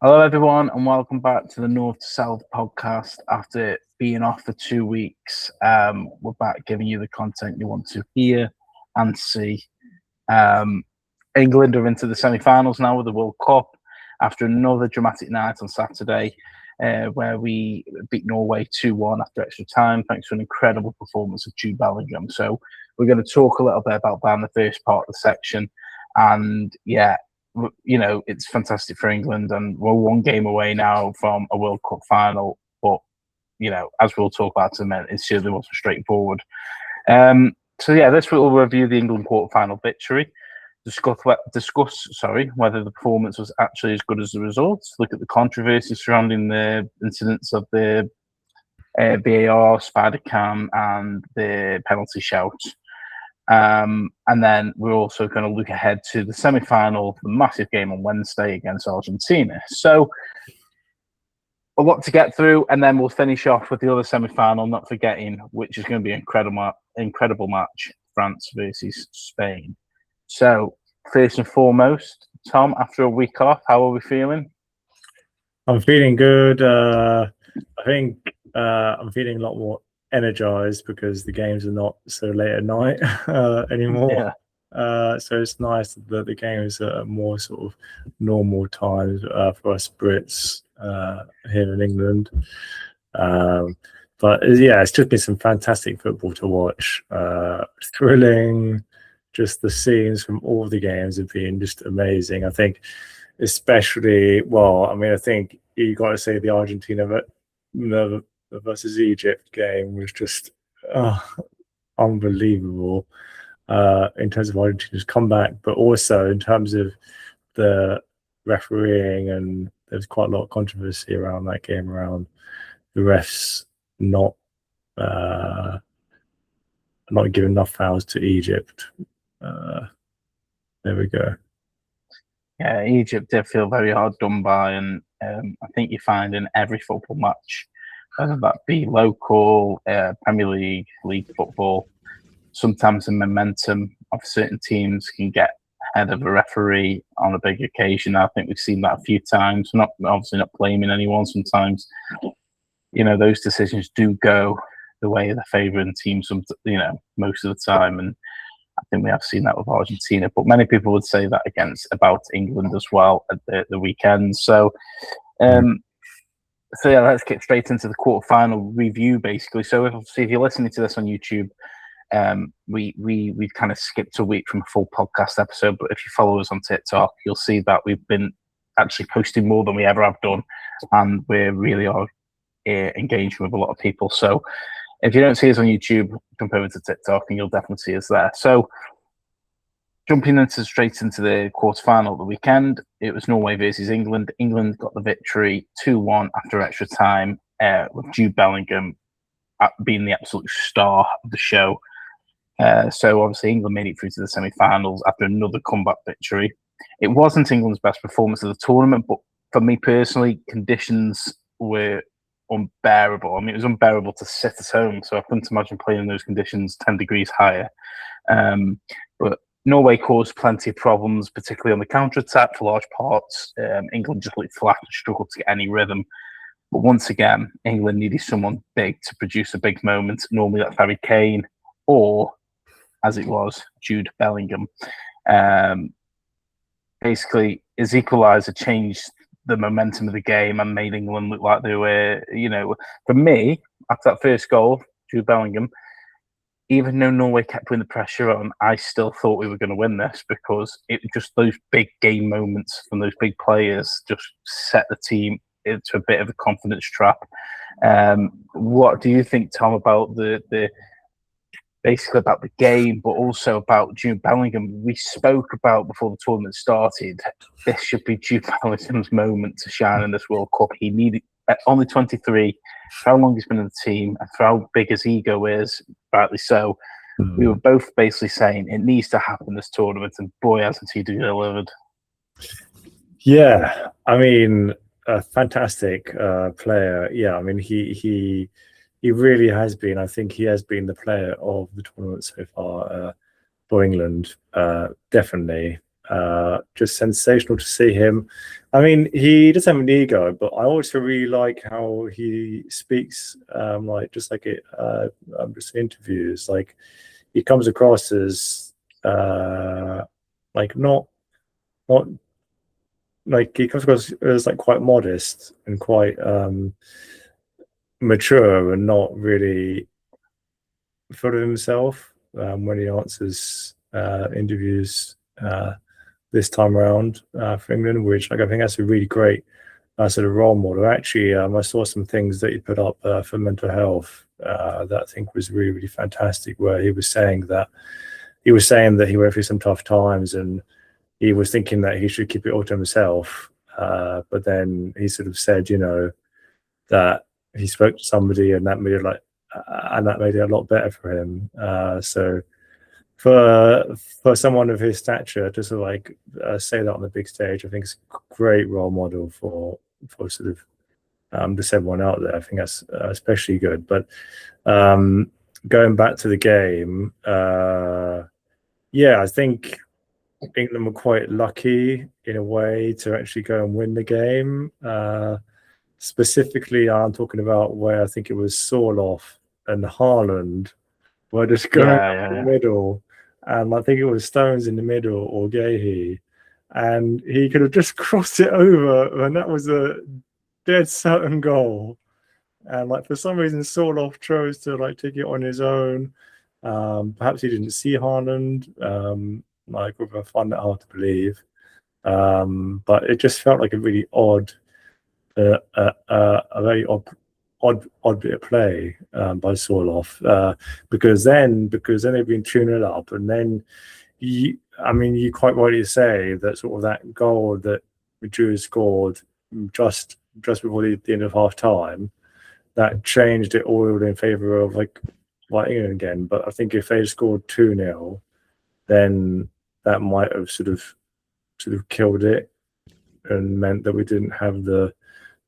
Hello, everyone, and welcome back to the North to South podcast. After being off for 2 weeks, we're back giving you the content you want to hear and see. England are into the semi-finals now with the World Cup after another dramatic night on Saturday, where we beat Norway 2-1 after extra time, thanks to an incredible performance of Jude Bellingham. So we're going to talk a little bit about that in the first part of the section. And yeah, you know, it's fantastic for England, and we're one game away now from a World Cup final. But, you know, as we'll talk about in a minute, it certainly wasn't straightforward. So yeah, this will review the England quarter-final victory, discuss whether the performance was actually as good as the results, look at the controversy surrounding the incidents of the VAR, spider cam, and the penalty shout. And then we're also going to look ahead to the semi-final, the massive game on Wednesday against Argentina. So a lot to get through, and then we'll finish off with the other semi-final, not forgetting, which is going to be an incredible match, France versus Spain. So first and foremost, Tom, after a week off, how are we feeling? I'm feeling good. I think I'm feeling a lot more energized because the games are not so late at night anymore. Yeah. So it's nice that the games are more sort of normal times for us Brits here in England. But yeah, it's just been some fantastic football to watch. Thrilling. Just the scenes from all the games have been just amazing. I think, especially, I think you got to say the Argentina versus Egypt game was just unbelievable in terms of Argentina's comeback, but also in terms of the refereeing, and there's quite a lot of controversy around that game, around the refs not giving enough fouls to Egypt. There we go. Yeah, Egypt did feel very hard done by, and I think you find in every football match, whether that be local, Premier League, league football, sometimes the momentum of certain teams can get ahead of a referee on a big occasion. I think we've seen that a few times. Obviously not blaming anyone. Sometimes, you know, those decisions do go the way of the favouring team. Most of the time, and I think we have seen that with Argentina. But many people would say that about England as well at the weekend. So yeah, let's get straight into the quarterfinal review, basically. So if you're listening to this on YouTube, we've kind of skipped a week from a full podcast episode. But if you follow us on TikTok, you'll see that we've been actually posting more than we ever have done, and we really are engaging with a lot of people. So if you don't see us on YouTube, jump over to TikTok, and you'll definitely see us there. So jumping straight into the quarterfinal of the weekend, it was Norway versus England. England got the victory 2-1 after extra time, with Jude Bellingham being the absolute star of the show. So obviously England made it through to the semi-finals after another comeback victory. It wasn't England's best performance of the tournament, but for me personally, conditions were unbearable. I mean, it was unbearable to sit at home, so I couldn't imagine playing in those conditions 10 degrees higher. But Norway caused plenty of problems, particularly on the counter-attack for large parts. England just looked flat and struggled to get any rhythm. But once again, England needed someone big to produce a big moment. Normally that's Harry Kane, or, as it was, Jude Bellingham. Basically, his equaliser changed the momentum of the game and made England look like they were, for me, after that first goal, Jude Bellingham, even though Norway kept putting the pressure on, I still thought we were going to win this, because it just those big game moments from those big players just set the team into a bit of a confidence trap. What do you think, Tom, about basically about the game, but also about Jude Bellingham? We spoke about before the tournament started, this should be Jude Bellingham's moment to shine in this World Cup. He needed, only 23, for how long he's been in the team, and for how big his ego is, rightly so. We were both basically saying it needs to happen this tournament, and boy, hasn't he delivered. Yeah, I mean, a fantastic player. Yeah, I mean, he really has been. I think he has been the player of the tournament so far for England, definitely. Just sensational to see him. I mean, he does have an ego, but I also really like how he speaks. Like just like it, just interviews. Like he comes across as like not like he comes across as like quite modest and quite mature and not really full of himself when he answers interviews this time around for England, which like I think that's a really great sort of role model. Actually, I saw some things that he put up for mental health that I think was really, really fantastic, where he was saying that he went through some tough times and he was thinking that he should keep it all to himself. But then he sort of said, that he spoke to somebody and that made it a lot better for him. So for someone of his stature to sort of like say that on the big stage, I think it's a great role model for sort of just everyone out there. I think that's especially good. But going back to the game, I think England were quite lucky in a way to actually go and win the game. Specifically, I'm talking about where I think it was Sorloth and Haaland were just going in the middle, and I think it was Stones in the middle or Gahey, and he could have just crossed it over, and that was a dead certain goal. And like for some reason, Sorloth chose to like take it on his own. Perhaps he didn't see Haaland. Like I find that hard to believe, but it just felt like a really odd, a very odd bit of play by Sorloth, because then they've been 2-0 up, and then you quite rightly say that sort of that goal that Jude scored just before the end of half time, that changed it all in favour of like England again. But I think if they scored 2-0, then that might have sort of killed it and meant that we didn't have the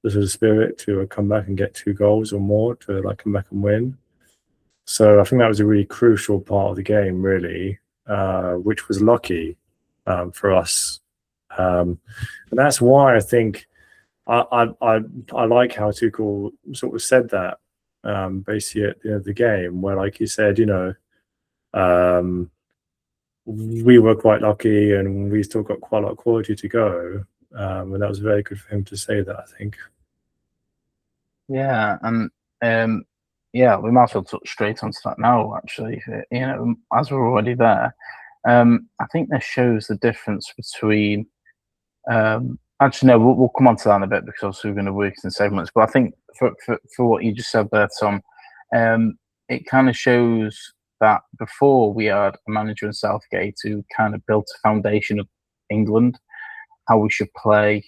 sort of spirit to come back and get 2 goals or more to like come back and win. So I think that was a really crucial part of the game, really, which was lucky for us, and that's why I think I like how Tuchel sort of said that basically at the end of the game, where like he said, we were quite lucky and we still got quite a lot of quality to go, and that was very good for him to say that, I think. Yeah, and we might as well touch straight onto that now, actually. As we're already there, I think this shows the difference between. Actually, no, we'll come on to that in a bit because obviously we're going to work in segments. But I think for what you just said there, Tom, it kind of shows that before we had a manager in Southgate who kind of built a foundation of England, how we should play,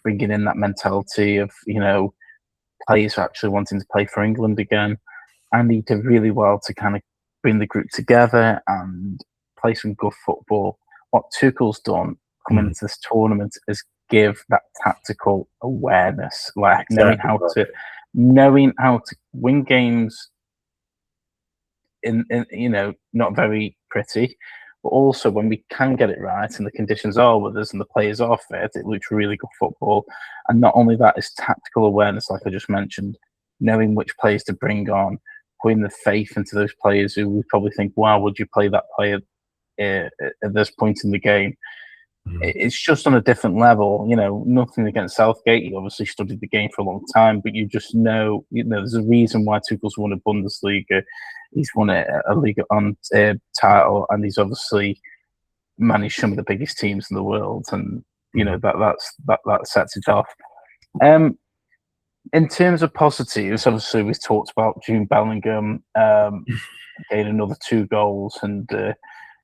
bringing in that mentality of players actually wanting to play for England again, and he did really well to kind of bring the group together and play some good football. What Tuchel's done coming into this tournament is give that tactical awareness, like knowing how to win games in not very pretty, but also when we can get it right and the conditions are with us and the players are fit, it looks really good football. And not only that, is tactical awareness, like I just mentioned, knowing which players to bring on, putting the faith into those players who we probably think, wow, would you play that player at this point in the game? It's just on a different level. Nothing against Southgate. He obviously studied the game for a long time, but you just know, there's a reason why Tuchel's won a Bundesliga. He's won a Liga on title, and he's obviously managed some of the biggest teams in the world, and that sets it off. In terms of positives, obviously we've talked about Jude Bellingham getting another 2 goals and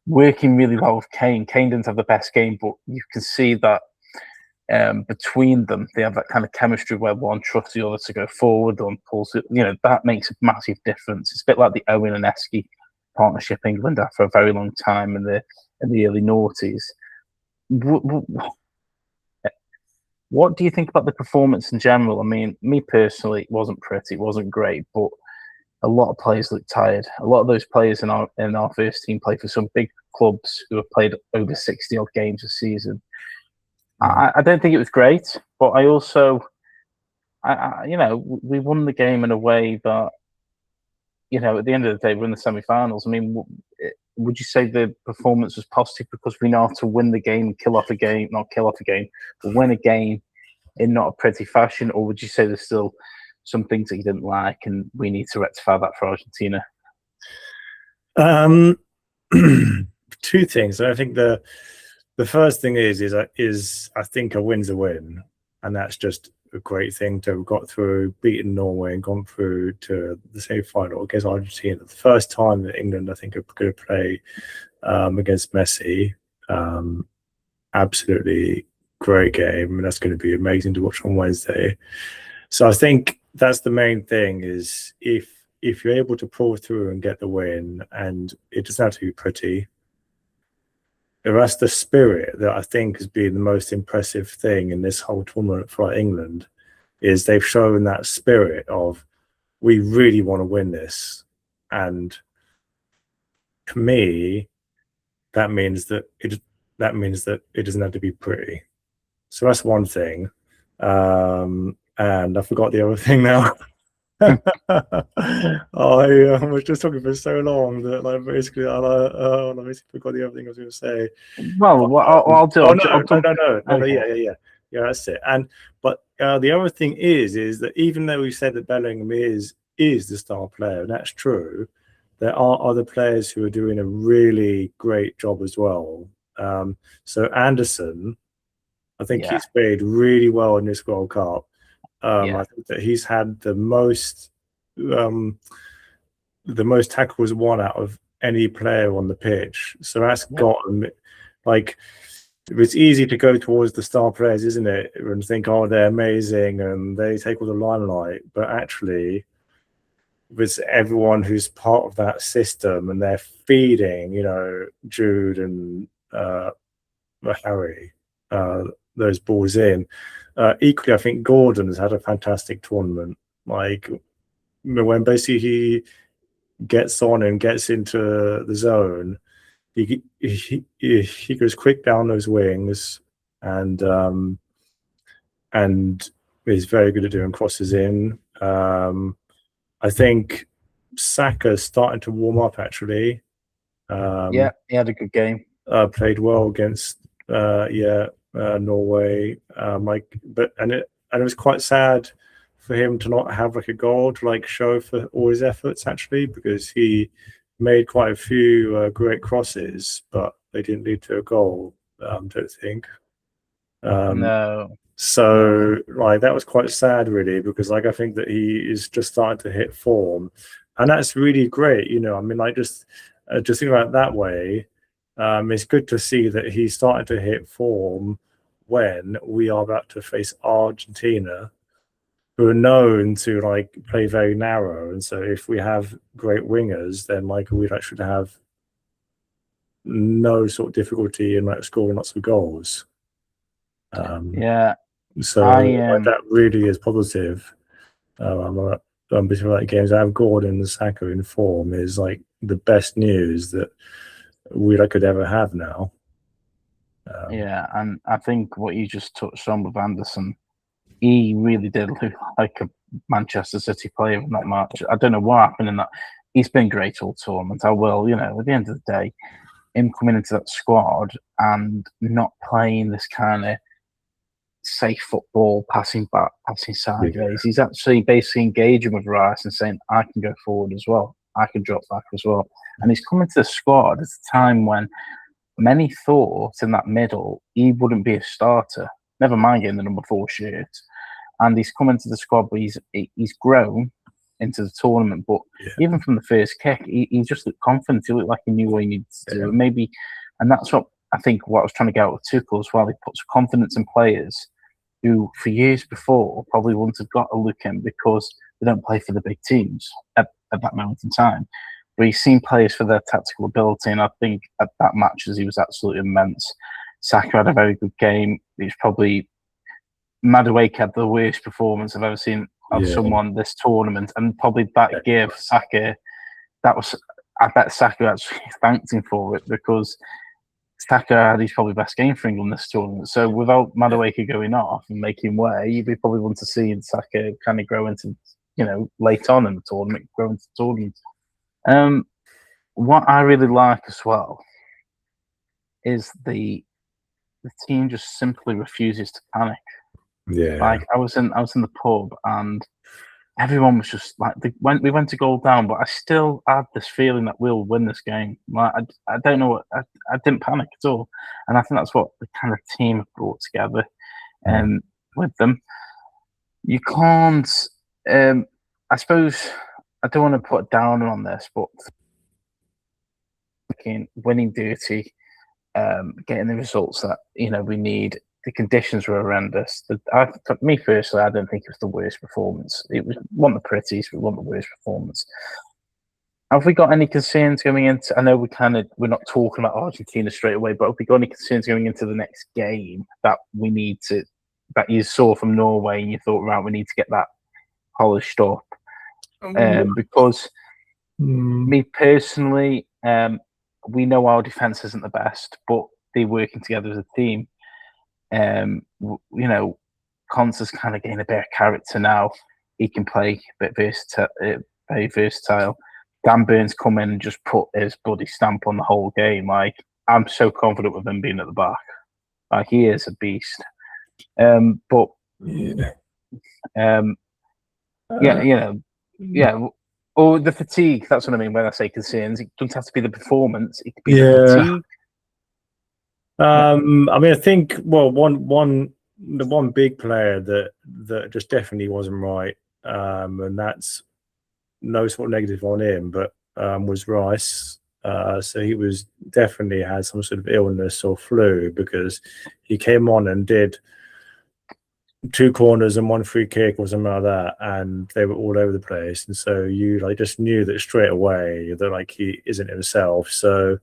working really well with Kane. Kane didn't have the best game, but you can see that between them, they have that kind of chemistry where one trusts the other to go forward and pulls it. That makes a massive difference. It's a bit like the Owen and Esky partnership England had for a very long time in the early noughties. What do you think about the performance in general? I mean, me personally, it wasn't pretty, it wasn't great, but a lot of players look tired. A lot of those players in our first team play for some big clubs who have played over 60 odd games a season. I don't think it was great, but I also, we won the game in a way that, at the end of the day, we're in the semi-finals. I mean, would you say the performance was positive because we know how to win the game, not kill off a game, but win a game in not a pretty fashion? Or would you say there's still some things that you didn't like and we need to rectify that for Argentina? Two things. I think the first thing is I think a win's a win, and that's just a great thing to have got through, beaten Norway and gone through to the semi-final against Argentina. The first time that England, I think, are going to play against Messi. Absolutely great game, and that's going to be amazing to watch on Wednesday. So I think that's the main thing, is if you're able to pull through and get the win, and it doesn't have to be pretty. That's the spirit that I think has been the most impressive thing in this whole tournament for England, is they've shown that spirit of, we really want to win this. And to me, that means that it doesn't have to be pretty. So that's one thing. And I forgot the other thing now. I was just talking for so long that I basically forgot the other thing I was going to say. Well, I'll do. No, yeah, that's it. But the other thing is that even though we said that Bellingham is the star player, and that's true, there are other players who are doing a really great job as well. So Anderson, I think he's played really well in this World Cup. I think that he's had the most tackles won out of any player on the pitch. So that's got him, like, it's easy to go towards the star players, isn't it? And think, oh, they're amazing and they take all the limelight. But actually, it's everyone who's part of that system, and they're feeding, Jude and Harry those balls in. Equally, I think Gordon has had a fantastic tournament. Like, when basically he gets on and gets into the zone, he goes quick down those wings, and is very good at doing crosses in. I think Saka's starting to warm up, actually. He had a good game. Played well against Norway. It was quite sad for him to not have like a goal to show for all his efforts, actually, because he made quite a few great crosses, but they didn't lead to a goal. Don't think. No. So that was quite sad, really, because I think that he is just starting to hit form, and that's really great. Just think about it that way. It's good to see that he's starting to hit form when we are about to face Argentina, who are known to play very narrow. And so if we have great wingers, then we'd actually have no sort of difficulty in scoring lots of goals. So that really is positive. Between games, I have Gordon and Saka in form is the best news that we could ever have now. And I think what you just touched on with Anderson, he really did look like a Manchester City player with not much. I don't know what happened in that. He's been great all tournament. At the end of the day, him coming into that squad and not playing this kind of safe football, passing back, passing sideways. He's actually basically engaging with Rice and saying, I can go forward as well. I can drop back as well. And he's coming to the squad at a time when many thought in that middle he wouldn't be a starter. Never mind getting the number 4 shirt. And he's come into the squad, but he's grown into the tournament. But even from the first kick, he just looked confident. He looked like he knew what he needed to do. And that's what I think what I was trying to get out with Tuchel as well. He puts confidence in players who, for years before, probably wouldn't have got a look in because they don't play for the big teams at that moment in time. But he's seen players for their tactical ability, and I think at that matches he was absolutely immense. Saka had a very good game. He was probably Madueke had the worst performance I've ever seen of someone this tournament, and probably that gave Saka. I bet Saka actually thanked him for it, because Saka had his probably best game for England this tournament. So without Madueke going off and making way, you'd be probably want to see Saka kind of grow into, late on in the tournament, grow into the tournament. What I really like as well is the team just simply refuses to panic. Yeah. Like I was in the pub and everyone was just like, we went to goal down, but I still had this feeling that we'll win this game. Like I don't know what I didn't panic at all, and I think that's what the kind of team have brought together, with them. You can't. I suppose I don't want to put a downer on this, but winning dirty, getting the results that we need. The conditions were horrendous. Me personally, I don't think it was the worst performance. It was one of the prettiest, but one of the worst performance. Have we got any concerns going into? I know we're not talking about Argentina straight away, but have we got any concerns going into the next game that we need to, that you saw from Norway and you thought, right, we need to get that polished up? Because me personally, we know our defense isn't the best, but they're working together as a team. Conte's kind of getting a bit of character now. He can play a bit very versatile. Dan Burns come in and just put his bloody stamp on the whole game. Like, I'm so confident with him being at the back. Like, he is a beast. Or the fatigue. That's what I mean when I say concerns. It doesn't have to be the performance. It could be the fatigue. I mean, I think the one big player that just definitely wasn't right, and that's no sort of negative on him, but was Rice. So he was definitely had some sort of illness or flu, because he came on and did 2 corners and 1 free kick or something like that, and they were all over the place. And so you just knew that straight away that he isn't himself. So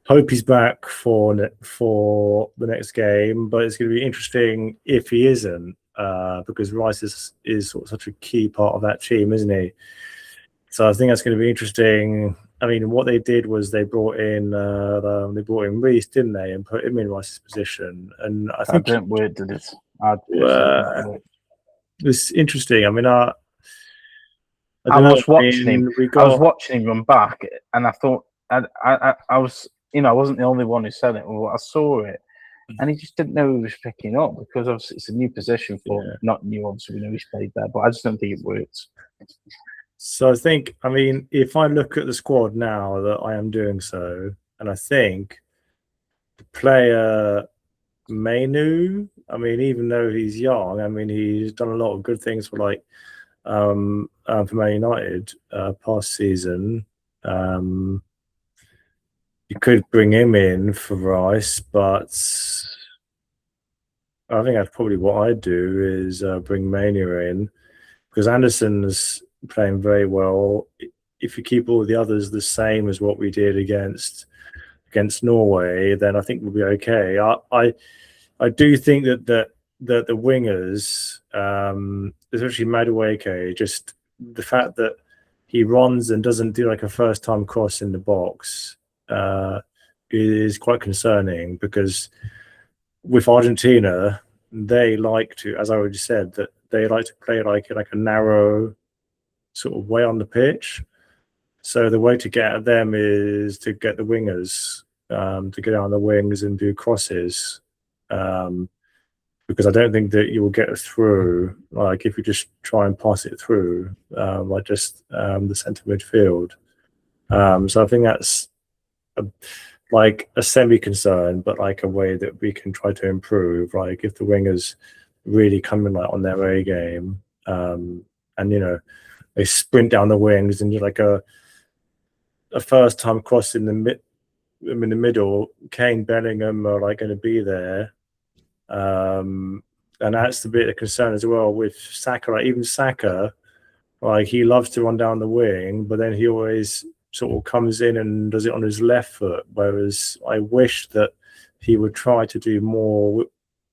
hope he's back for the next game, but it's going to be interesting if he isn't, because Rice is sort of such a key part of that team, isn't he? So I think that's going to be interesting. I mean, what they did was they brought in Reece, didn't they, and put him in Rice's position. And I think that didn't work, did it? It's interesting. I mean, I was watching him. I was watching him run back, and I thought I was. I wasn't the only one who said it. Well, I saw it, and he just didn't know he was picking up, because obviously it's a new position for not new. Obviously, we know he's played there, but I just don't think it worked. So I think, I mean, if I look at the squad now that I am doing so, and I think the player Mainu, I mean, even though he's young, I mean, he's done a lot of good things for Man United past season. You could bring him in for Rice, but I think that's probably what I'd do, is bring Mania in, because Anderson's playing very well. If you keep all the others the same as what we did against Norway, then I think we'll be okay. I do think that the wingers, especially Madueke, just the fact that he runs and doesn't do a first-time cross in the box is quite concerning, because with Argentina, they like to, as I already said, that they like to play like a narrow sort of way on the pitch. So the way to get at them is to get the wingers to get on the wings and do crosses, because I don't think that you will get through if you just try and pass it through the centre midfield. So I think that's a semi-concern, but a way that we can try to improve. If the wingers really come in on their A game, and they sprint down the wings and do a first time cross in the middle, Kane, Bellingham are going to be there, and that's the bit of concern as well with Saka. Even Saka, he loves to run down the wing, but then he always sort of comes in and does it on his left foot, whereas I wish that he would try to do more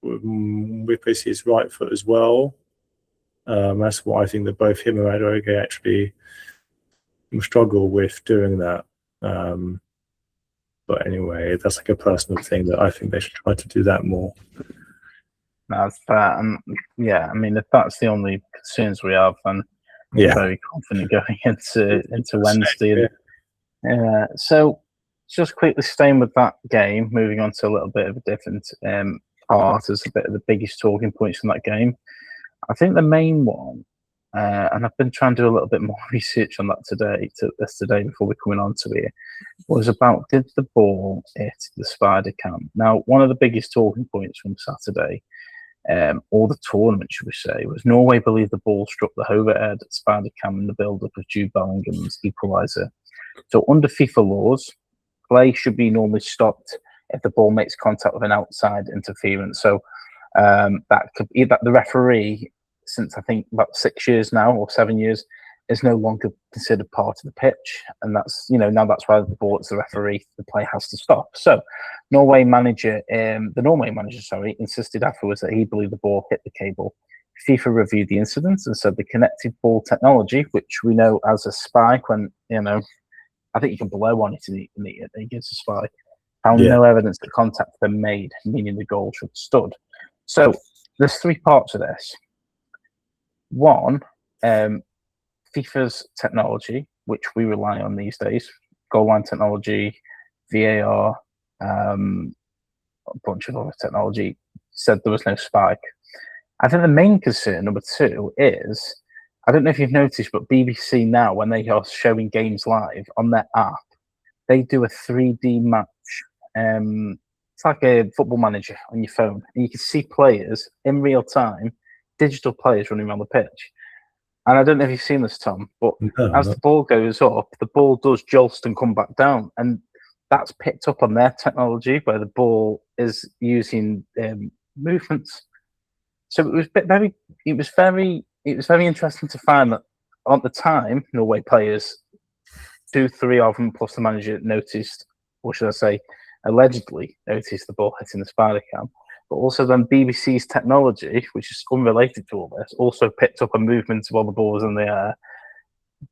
with his right foot as well. That's what I think that both him and Madueke actually struggle with doing that. But anyway, that's like a personal thing that I think they should try to do that more. That's fair. And yeah, I mean, if that's the only concerns we have, then I'm very confident going into Wednesday. Yeah. So just quickly staying with that game, moving on to a little bit of a different part as a bit of the biggest talking points from that game. I think the main one, and I've been trying to do a little bit more research on that today before we're coming on to it, was about, did the ball hit the spider cam? Now, one of the biggest talking points from Saturday, or the tournament, should we say, was Norway believed the ball struck the overhead spider cam in the build-up of Jude Bellingham's equaliser. So under FIFA laws, play should be normally stopped if the ball makes contact with an outside interference. So that could be that the referee, since I think about 6 years now or 7 years, is no longer considered part of the pitch, and that's now that's why the ball, it's the referee, the play has to stop. So the Norway manager, insisted afterwards that he believed the ball hit the cable. FIFA reviewed the incident and said the connected ball technology, which we know as a spike, when I think you can blow on it and it gives a spike, found no evidence that contact had been made, meaning the goal should have stood. So there's three parts of this. One, FIFA's technology, which we rely on these days, goal line technology, VAR, a bunch of other technology, said there was no spike. I think the main concern, number two, is, I don't know if you've noticed, but BBC now, when they are showing games live on their app, they do a 3D match. It's like a football manager on your phone, and you can see players in real time, digital players running around the pitch. And I don't know if you've seen this, Tom, but as the ball goes up, the ball does jolt and come back down, and that's picked up on their technology where the ball is using movements. So it was very interesting to find that at the time, Norway players, 2-3 of them plus the manager noticed, or should I say, allegedly noticed the ball hitting the spider cam. But also then BBC's technology, which is unrelated to all this, also picked up a movement while the ball was in the air.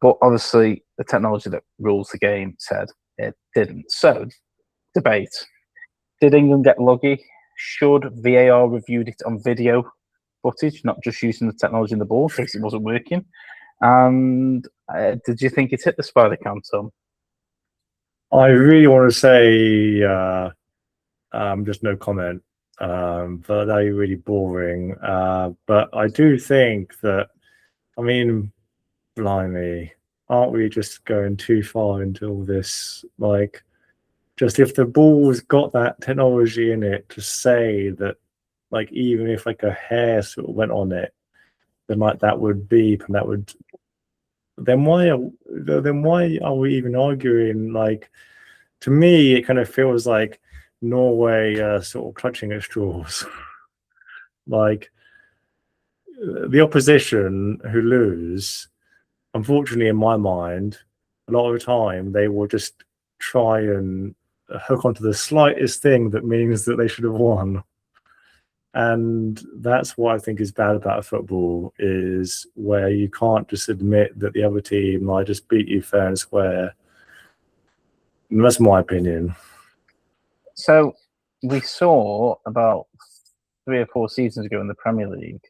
But obviously the technology that rules the game said it didn't. So, debate. Did England get lucky? Should VAR reviewed it on video footage, not just using the technology in the ball in case it wasn't working? And did you think it hit the spider cam, Tom? I really want to say just no comment. But that'd be really boring. But I do think that, I mean, blimey, aren't we just going too far into all this? Like, just if the ball's got that technology in it to say that, like, even if like a hair sort of went on it, then like that would beep and that would. Then why are we even arguing? Like, to me, it kind of feels like Norway sort of clutching at straws. Like, the opposition who lose, unfortunately, in my mind, a lot of the time they will just try and hook onto the slightest thing that means that they should have won. And that's what I think is bad about football, is where you can't just admit that the other team might just beat you fair and square. And that's my opinion. So we saw about 3 or 4 seasons ago in the Premier League,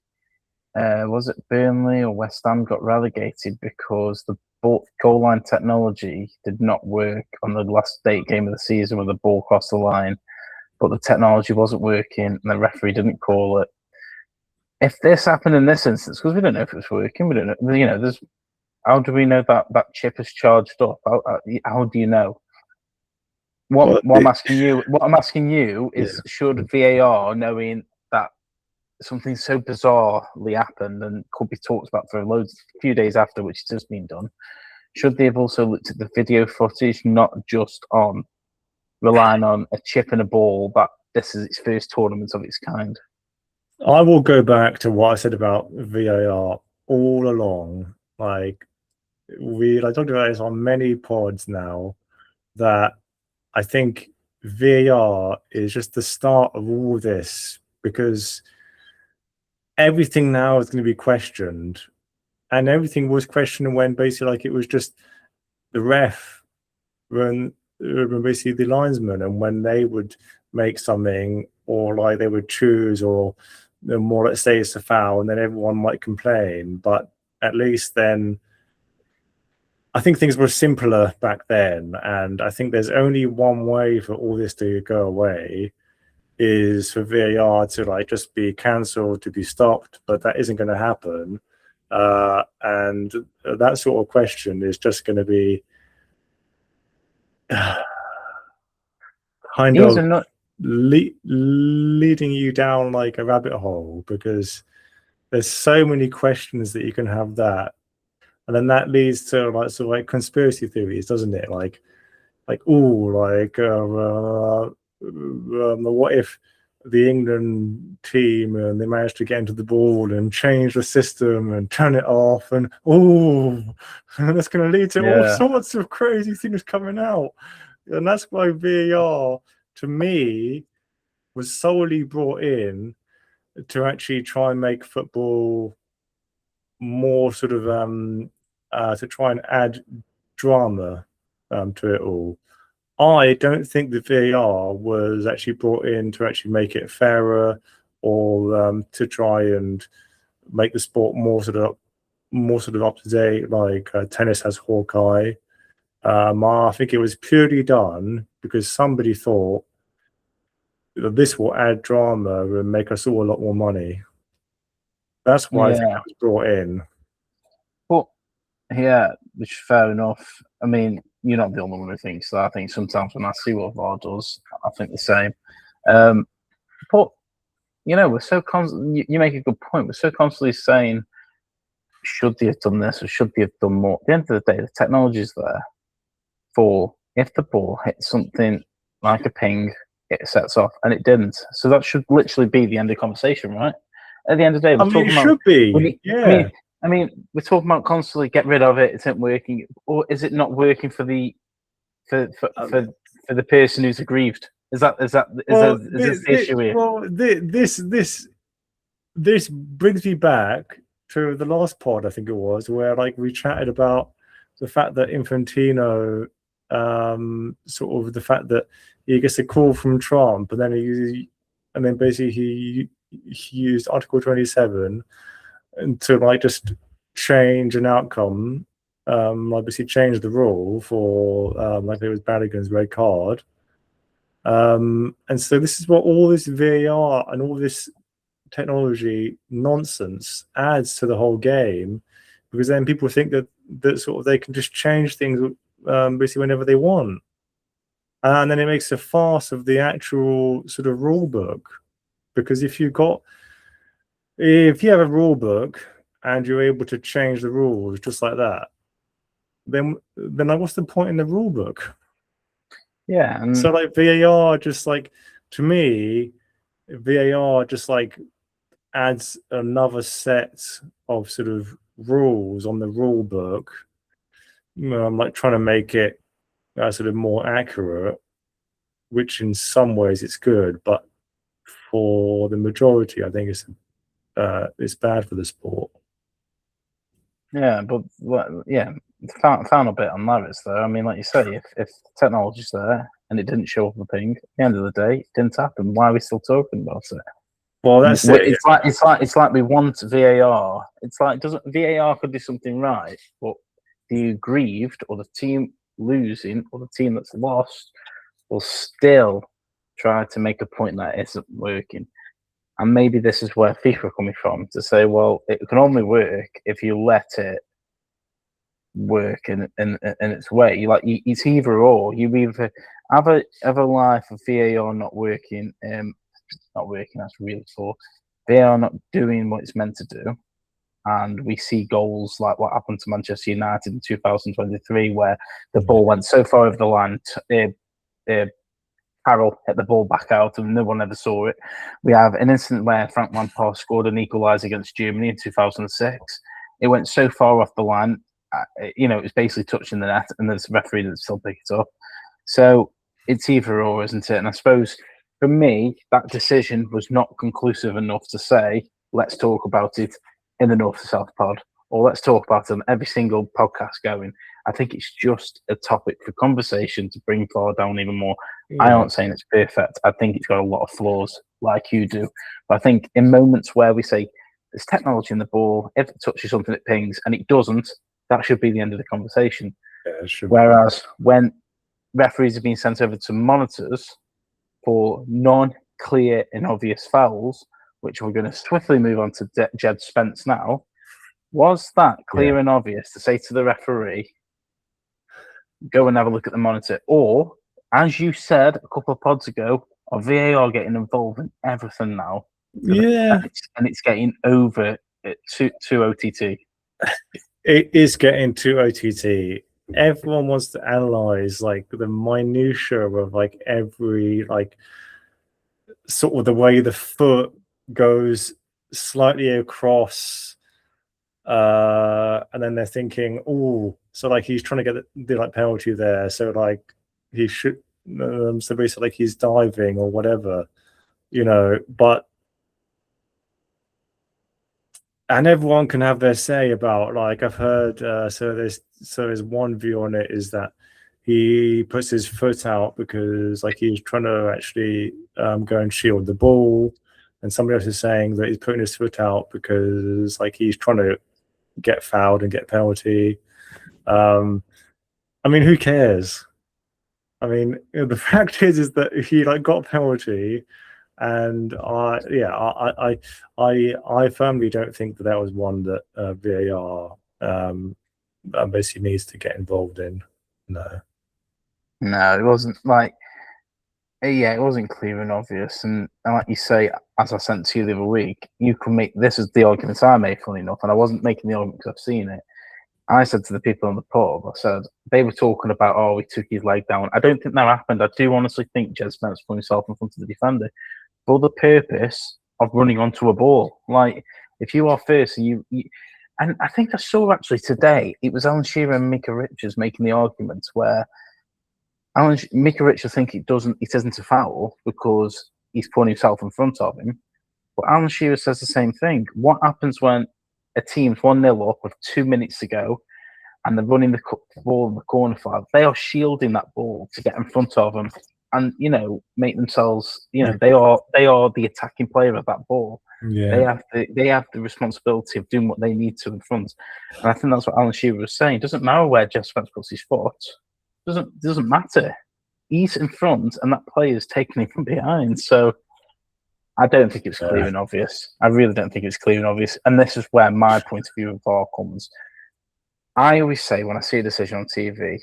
was it Burnley or West Ham got relegated because the goal line technology did not work on the last game of the season when the ball crossed the line, but the technology wasn't working and the referee didn't call it. If this happened in this instance, because we don't know if it was working, we don't know, how do we know that chip is charged up? How do you know? What I'm asking you is, should VAR, knowing that something so bizarrely happened and could be talked about for a few days after, which has been done, should they have also looked at the video footage, not just on relying on a chip and a ball, that this is its first tournament of its kind? I will go back to what I said about VAR all along. Like, I talked about this on many pods now, that I think VAR is just the start of all this, because everything now is going to be questioned, and everything was questioned when basically like it was just the ref when basically the linesman, and when they would make something or like they would choose or more, let's say it's a foul, and then everyone might complain, but at least then I think things were simpler back then, and I think there's only one way for all this to go away, is for VAR to like just be cancelled, to be stopped, but that isn't going to happen. And that sort of question is just going to be kind These of are not leading you down like a rabbit hole, because there's so many questions that you can have that, and then that leads to like sort of like conspiracy theories, doesn't it? Like what if the England team and they managed to get into the ball and change the system and turn it off, and that's going to lead to all sorts of crazy things coming out. And that's why VAR, to me, was solely brought in to actually try and make football more sort of to try and add drama to it all. I don't think the VAR was actually brought in to actually make it fairer, or to try and make the sport more sort of up to date, like tennis has Hawkeye. I think it was purely done because somebody thought that this will add drama and make us all a lot more money. That's why I think it was brought in. But yeah, which is fair enough. I mean, you're not the only one who thinks that. I think sometimes when I see what VAR does, I think the same. But you know, we're so constantly. You make a good point. We're so constantly saying, should they have done this or should they have done more? At the end of the day, the technology is there for if the ball hits something like a ping, it sets off, and it didn't. So that should literally be the end of the conversation, right? At the end of the day, we're talking about. Should be. Yeah. I mean, we're talking about constantly get rid of it. It isn't working, or is it not working for the person who's aggrieved? Is this the issue here? Well, this brings me back to the last pod, I think it was, where like we chatted about the fact that Infantino, sort of the fact that he gets a call from Trump, and then basically he used Article 27 and to like just change an outcome, obviously change the rule for like it was Balogun's red card. And so this is what all this VAR and all this technology nonsense adds to the whole game, because then people think that sort of they can just change things basically whenever they want, and then it makes a farce of the actual sort of rule book. Because if you have a rule book and you're able to change the rules just like that, then like, what's the point in the rule book? Yeah. So like VAR, just like, to me, VAR just like adds another set of sort of rules on the rule book. I'm like trying to make it sort of more accurate, which in some ways it's good, but for the majority, I think it's bad for the sport. Yeah, but final bit on that is though. I mean, like you say, if technology's there and it didn't show up the ping, at the end of the day, it didn't happen. Why are we still talking about it? Well, that's it. It's like we want VAR. It's like VAR could do something right, but the aggrieved or the team losing or the team that's lost will still try to make a point that isn't working. And maybe this is where FIFA are coming from, to say, well, it can only work if you let it work in its way. It's either or. You either have a life of VAR not working, that's really poor. VAR not doing what it's meant to do. And we see goals like what happened to Manchester United in 2023, where the ball went so far over the line, Carroll hit the ball back out and no one ever saw it. We have an incident where Frank Lampard scored an equaliser against Germany in 2006. It went so far off the line, it was basically touching the net, and there's a referee that still picked it up. So it's either or, isn't it? And I suppose for me, that decision was not conclusive enough to say let's talk about it in the North to South pod, or let's talk about it on every single podcast going. I think it's just a topic for conversation to bring VAR down even more. I aren't saying it's perfect. I think it's got a lot of flaws, like you do. But I think in moments where we say there's technology in the ball, if it touches something, it pings, and it doesn't, that should be the end of the conversation. Whereas when referees have been sent over to monitors for non-clear and obvious fouls, which we're going to swiftly move on to Djed Spence now, was that clear and obvious to say to the referee, go and have a look at the monitor? Or, as you said a couple of pods ago, are VAR getting involved in everything now? And it's getting over to OTT. It is getting to OTT. Everyone wants to analyze like the minutia of like every like sort of the way the foot goes slightly across, and then they're thinking, oh, so like he's trying to get the like penalty there, so like he should, so basically like he's diving or whatever, you know. But and everyone can have their say about, like, I've heard, so there's one view on it is that he puts his foot out because like he's trying to actually go and shield the ball, and somebody else is saying that he's putting his foot out because like he's trying to get fouled and get penalty. I mean, who cares? I mean, the fact is that he like got a penalty. And I firmly don't think that was one that VAR basically needs to get involved in. No, it wasn't like, it wasn't clear and obvious. And like you say, as I sent to you the other week, you can make this is the argument I made, funny enough, and I wasn't making the argument because I've seen it. I said to the people on the pub, I said they were talking about, oh, he took his leg down. I don't think that happened. I do honestly think Djed Spence put himself in front of the defender for the purpose of running onto a ball. Like, if you are first and you and I think I saw actually today, it was Alan Shearer and Micah Richards making the argument where Micah Richards think it isn't a foul because he's putting himself in front of him. But Alan Shearer says the same thing. What happens when a team's 1-0 up with 2 minutes to go and they're running the ball in the corner flag? They are shielding that ball to get in front of them and, you know, make themselves, you know, they are the attacking player of that ball. Yeah. They have the responsibility of doing what they need to in front. And I think that's what Alan Shearer was saying. It doesn't matter where Djed Spence puts his foot. It doesn't matter. He's in front and that player is taking him from behind. So I don't think it's clear and obvious. I really don't think it's clear and obvious. And this is where my point of view of VAR comes. I always say when I see a decision on TV,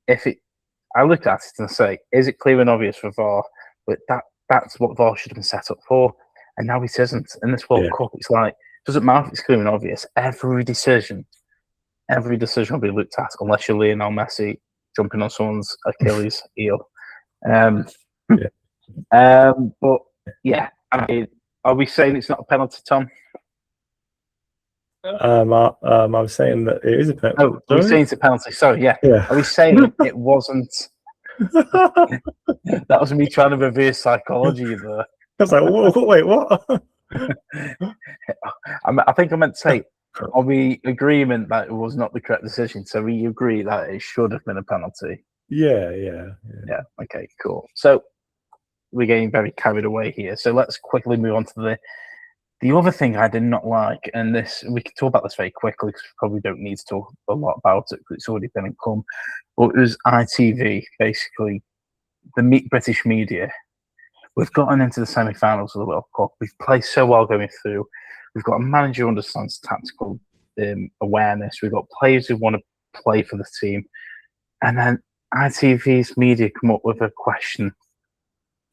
I look at it and say, is it clear and obvious for VAR? But that's what VAR should have been set up for. And now it isn't. In this World Cup, it's like, it doesn't matter if it's clear and obvious. Every decision will be looked at unless you're Lionel Messi jumping on someone's Achilles heel. But yeah, I mean, are we saying it's not a penalty, Tom? I'm saying that it is a penalty. Oh, are we saying it's a penalty? Sorry, yeah. Are we saying it wasn't? That was me trying to reverse psychology there. I was like, wait, what? I think I meant to say, are we agreement that it was not the correct decision? So we agree that it should have been a penalty. Yeah. Okay, cool. So we're getting very carried away here. So let's quickly move on to the other thing I did not like, and this we can talk about this very quickly because we probably don't need to talk a lot about it because it's already been income. But it was ITV, basically the British media. We've gotten into the semi-finals of the World Cup. We've played so well going through. We've got a manager who understands tactical awareness. We've got players who want to play for the team. And then ITV's media come up with a question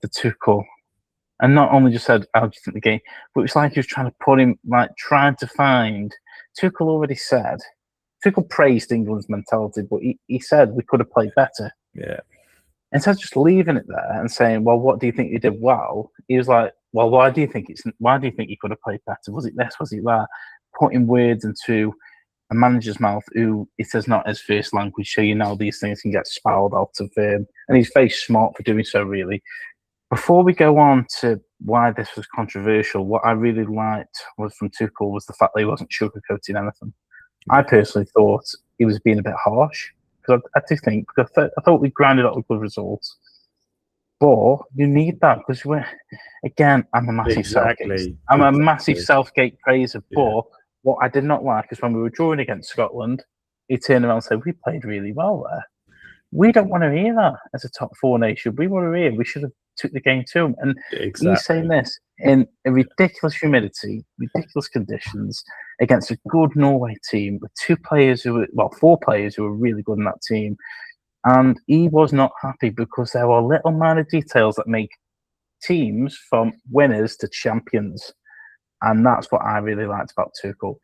to Tuchel. And not only just said, how do you think the game? But it's like he was trying to put him, like, trying to find. Tuchel already said, Tuchel praised England's mentality, but he said we could have played better. Yeah. Instead of just leaving it there and saying, well, what do you think you did well? He was like, well, why do you think you could have played better? Was it this? Was it that? Putting words into a manager's mouth who it is not his first language, so you know these things can get spiraled out of him. And he's very smart for doing so, really. Before we go on to why this was controversial, what I really liked was from Tuchel was the fact that he wasn't sugarcoating anything. I personally thought he was being a bit harsh, because I do think, because I thought we grinded out with good results. But you need that, because again, I'm a massive Southgate. I'm a massive Southgate praiser. But what I did not like is when we were drawing against Scotland, he turned around and said, "We played really well there." We don't want to hear that as a top four nation. We want to hear we should have took the game to them. And he's saying this in a ridiculous humidity, ridiculous conditions against a good Norway team with four players who were really good in that team. And he was not happy because there were little minor details that make teams from winners to champions. And that's what I really liked about Tuchel.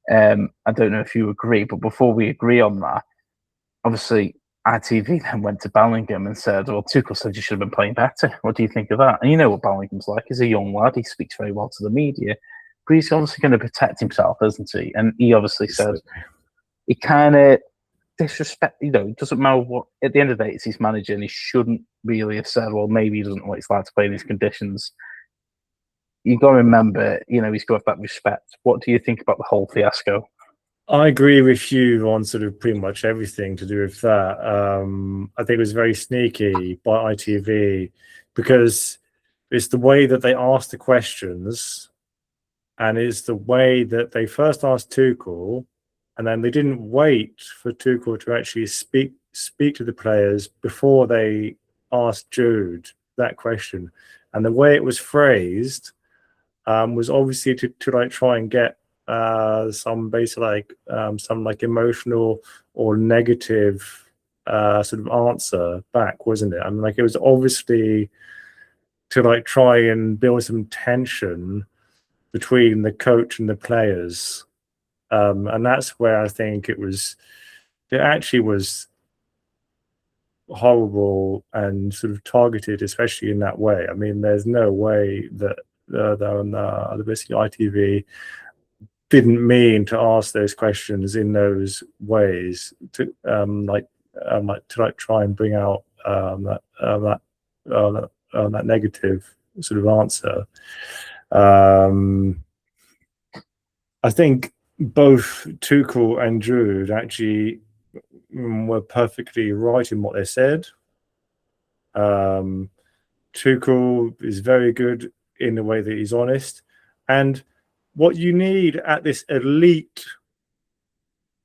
I don't know if you agree, but before we agree on that, obviously ITV then went to Bellingham and said, well, Tuchel said you should have been playing better. What do you think of that? And you know what Bellingham's like. He's a young lad. He speaks very well to the media. But he's obviously going to protect himself, isn't he? And he obviously said he kind of disrespect, it doesn't matter what, at the end of the day, it's his manager, and he shouldn't really have said, well, maybe he doesn't know what it's like to play in these conditions. You got to remember, he's got that respect. What do you think about the whole fiasco? I agree with you on sort of pretty much everything to do with that. I think it was very sneaky by ITV because it's the way that they asked the questions, and it's the way that they first asked Tuchel, and then they didn't wait for Tuchel to actually speak to the players before they asked Jude that question. And the way it was phrased was obviously to like try and get some basically some emotional or negative sort of answer back, wasn't it? I mean, it was obviously to like try and build some tension between the coach and the players. And that's where I think it actually was horrible and sort of targeted, especially in that way. I mean, there's no way that basically ITV didn't mean to ask those questions in those ways to try and bring out that negative sort of answer. I think both Tuchel and Jude actually were perfectly right in what they said. Tuchel is very good in the way that he's honest, and what you need at this elite,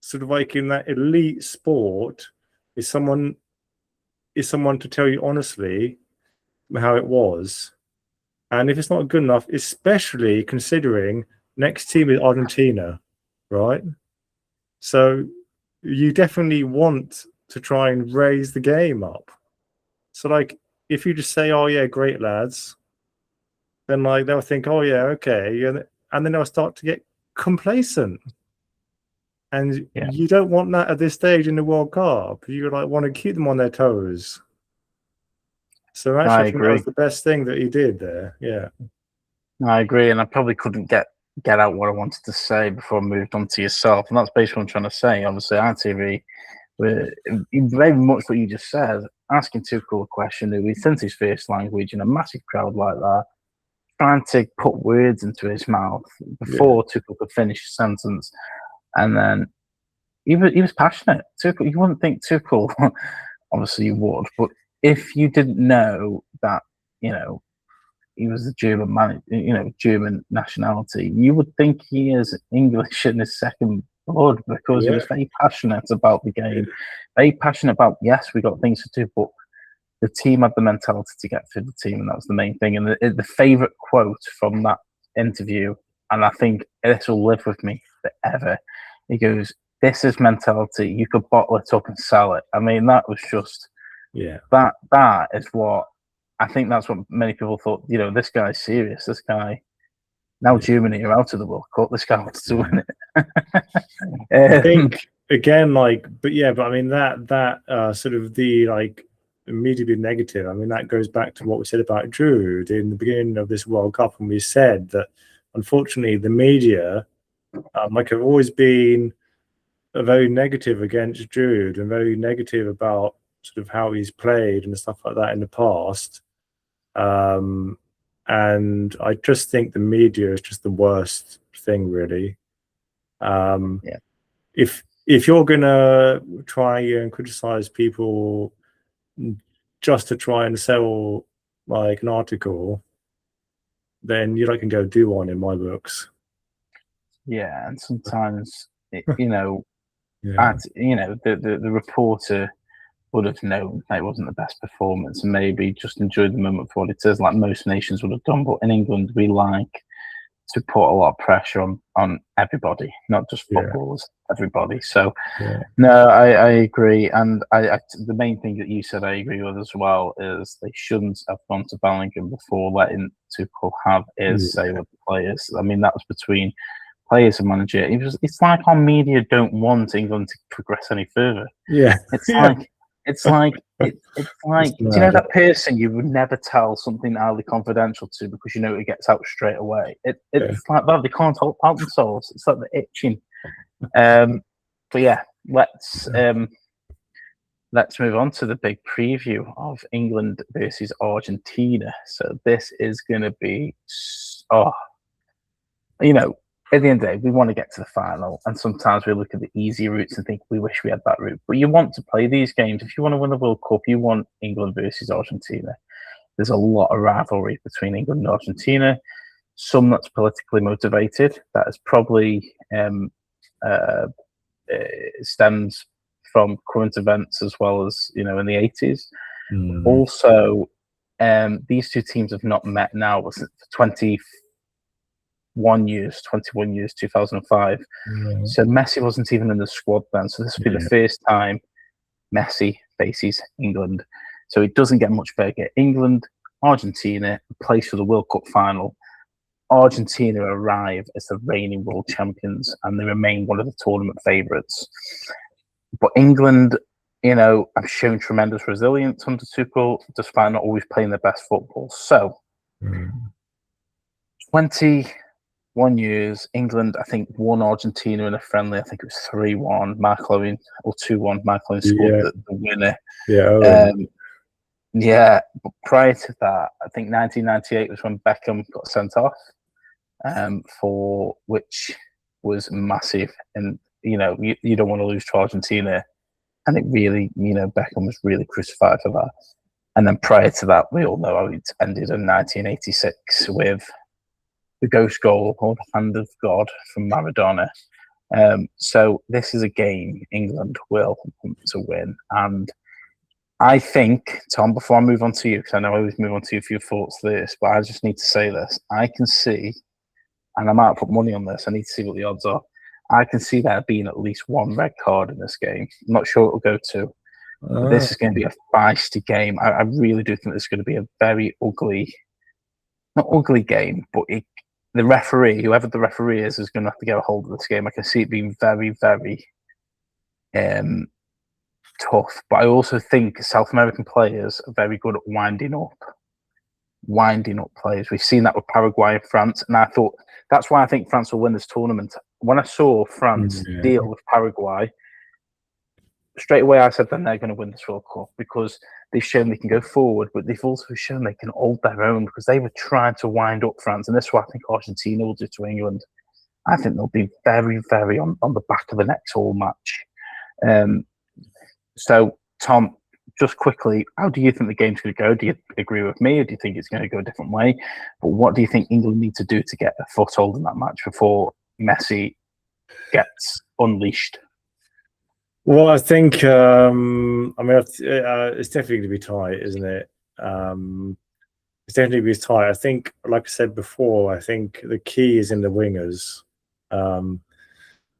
sort of like in that elite sport, is someone to tell you honestly how it was. And if it's not good enough, especially considering next team is Argentina, right? So you definitely want to try and raise the game up. So if you just say, "Oh yeah, great lads," then they'll think, "Oh yeah, okay," and then they'll start to get complacent. And you don't want that at this stage in the World Cup. You want to keep them on their toes. So actually, I think that was the best thing that he did there. Yeah, I agree, and I probably couldn't get out what I wanted to say before I moved on to yourself, and that's basically what I'm trying to say. Obviously, ITV, very much what you just said, asking Tuchel a question who he thinks his first language in a massive crowd like that, trying to put words into his mouth before Tuchel could finish his sentence, and then he was passionate. Tuchel, you wouldn't think Tuchel, obviously you would, but if you didn't know that, he was a German man, German nationality, you would think he is English in his second blood, because he was very passionate about the game, very passionate about, yes, we got things to do, but the team had the mentality to get through the team, and that was the main thing. And the favourite quote from that interview, and I think this will live with me forever, he goes, "This is mentality. You could bottle it up and sell it." I mean, that was just, that is what, I think that's what many people thought, this guy's serious. This guy, now Germany are out of the World Cup, this guy wants to win it. I think, again, but I mean, that sort of the, immediately negative, I mean, that goes back to what we said about Jude in the beginning of this World Cup, and we said that, unfortunately, the media, have always been very negative against Jude and very negative about sort of how he's played and stuff like that in the past. And I just think the media is just the worst thing, really. If you're gonna try and criticize people just to try and sell like an article, then you can go do one in my books. Yeah, and sometimes the reporter would have known that it wasn't the best performance and maybe just enjoyed the moment for what it is, like most nations would have done. But in England, we like to put a lot of pressure on everybody, not just footballers, everybody. So, no, I agree. And I the main thing that you said I agree with as well is they shouldn't have gone to Bellingham before letting Tuchel have his say with the players. I mean, that was between players and manager. It's like our media don't want England to progress any further. It's like do you know that person you would never tell something highly confidential to because you know it gets out straight away? It's like that. They can't help themselves. It's like they're itching. But yeah, let's move on to the big preview of England versus Argentina. So this is going to be at the end of the day, we want to get to the final, and sometimes we look at the easy routes and think we wish we had that route. But you want to play these games. If you want to win the World Cup, you want England versus Argentina. There's a lot of rivalry between England and Argentina. Some that's politically motivated. That is probably stems from current events as well as in the 80s. Also, these two teams have not met now since 21 years, 2005. So Messi wasn't even in the squad then. So this will be the first time Messi faces England. So it doesn't get much better. England, Argentina, place for the World Cup final. Argentina arrive as the reigning world champions and they remain one of the tournament favourites. But England, have shown tremendous resilience under Tuchel, despite not always playing their best football. So, 21 years, England, I think, won Argentina in a friendly. I think it was 3-1. Mark Owen, or 2-1. Mark Owen scored the winner. But prior to that, I think 1998 was when Beckham got sent off, for which was massive. And, you don't want to lose to Argentina. And it really, Beckham was really crucified for that. And then prior to that, we all know how it ended in 1986 with the ghost goal or the hand of God from Maradona. So this is a game England will want to win. And I think, Tom, before I move on to you, because I know I always move on to you for your thoughts to this, but I just need to say this. I can see, and I might put money on this, I need to see what the odds are. I can see there being at least one red card in this game. I'm not sure it'll go to. But this is going to be a feisty game. I really do think this is going to be a very ugly, not ugly game, but the referee, whoever the referee is going to have to get a hold of this game. I can see it being very, very tough. But I also think South American players are very good at winding up players. We've seen that with Paraguay and France, and I thought that's why I think France will win this tournament. When I saw France deal with Paraguay, straight away I said then they're going to win this World Cup because they've shown they can go forward, but they've also shown they can hold their own because they were trying to wind up France, and this is what I think Argentina will do to England. I think they'll be very, very on the back of the next whole match. So, Tom, just quickly, how do you think the game's going to go? Do you agree with me, or do you think it's going to go a different way? But what do you think England need to do to get a foothold in that match before Messi gets unleashed? Well, I think, it's definitely going to be tight, isn't it? It's definitely going to be tight. I think, like I said before, I think the key is in the wingers.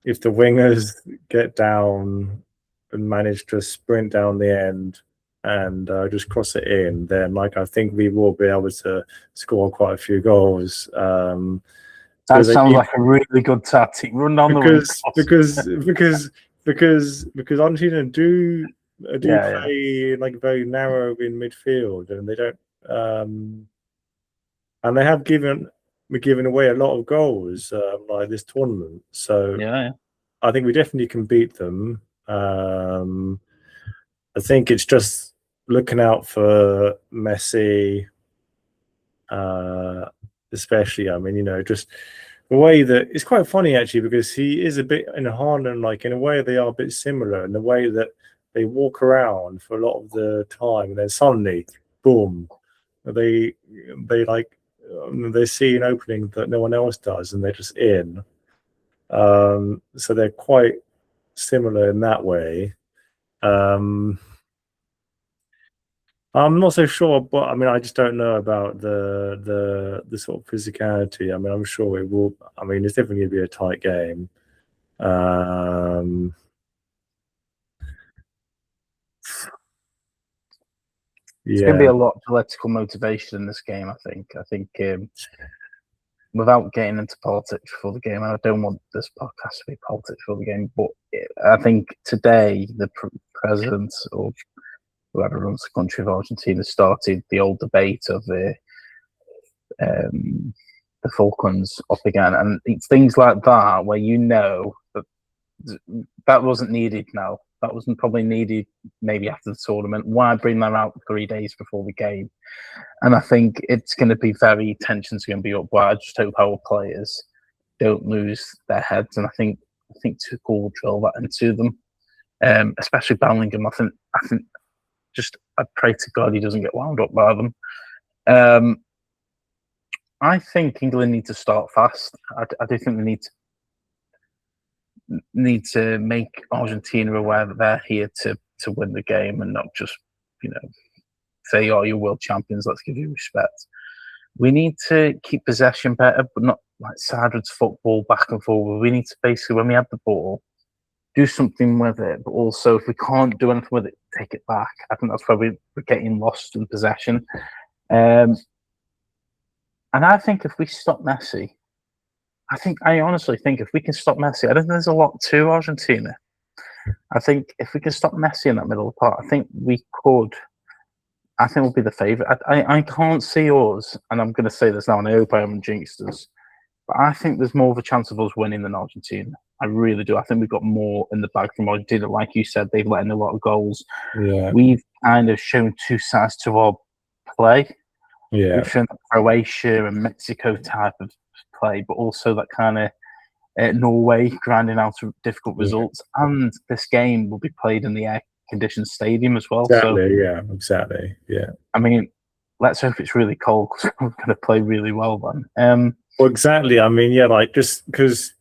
If the wingers get down and manage to sprint down the end and just cross it in, then I think we will be able to score quite a few goals. That sounds like a really good tactic. Run down the wing. Because Argentina do play very narrow in midfield, and they don't, and they have given away a lot of goals this tournament. So I think we definitely can beat them. I think it's just looking out for Messi Especially, I mean, you know, just the way that it's quite funny actually, because he is a bit in Haaland, like in a way they are a bit similar in the way that they walk around for a lot of the time, and then suddenly, boom, they like they see an opening that no one else does, and they're just in. So they're quite similar in that way. I'm not so sure, but I mean, I just don't know about the sort of physicality. I mean, I'm sure it will. I mean, it's definitely going to be a tight game. It's going to be a lot of political motivation in this game, I think. I think without getting into politics before the game, and I don't want this podcast to be politics before the game, but I think today the president or whoever runs the country of Argentina started the old debate of the Falklands up again, and it's things like that where you know that wasn't needed now. That wasn't probably needed maybe after the tournament. Why bring that out 3 days before the game? And I think it's going to be tensions are going to be up. But I just hope our players don't lose their heads, and I think Tuchel will drill that into them, especially Bellingham. I think just I pray to God he doesn't get wound up by them. I think England need to start fast. I do think they need to make Argentina aware that they're here to win the game and not just, you know, say, "Oh, you're world champions. Let's give you respect." We need to keep possession better, but not like sideways football back and forward. We need to basically, when we have the ball, do something with it. But also, if we can't do anything with it, take it back. I think that's where we're getting lost in possession. And I think if we stop Messi, I honestly think if we can stop Messi, I don't think there's a lot to Argentina. I think if we can stop Messi in that middle part, I think we could. I think we'll be the favourite. I can't see us, and I'm going to say this now, and I hope I haven't jinxed us, but I think there's more of a chance of us winning than Argentina. I really do. I think we've got more in the bag from Argentina. Like you said, they've let in a lot of goals. Yeah. We've kind of shown two sides to our play. Yeah. We've shown that Croatia and Mexico type of play, but also that kind of Norway grinding out difficult results. And this game will be played in the air-conditioned stadium as well. Exactly. Yeah. I mean, let's hope it's really cold because we're going to play really well then. Well, exactly. I mean, yeah, like just because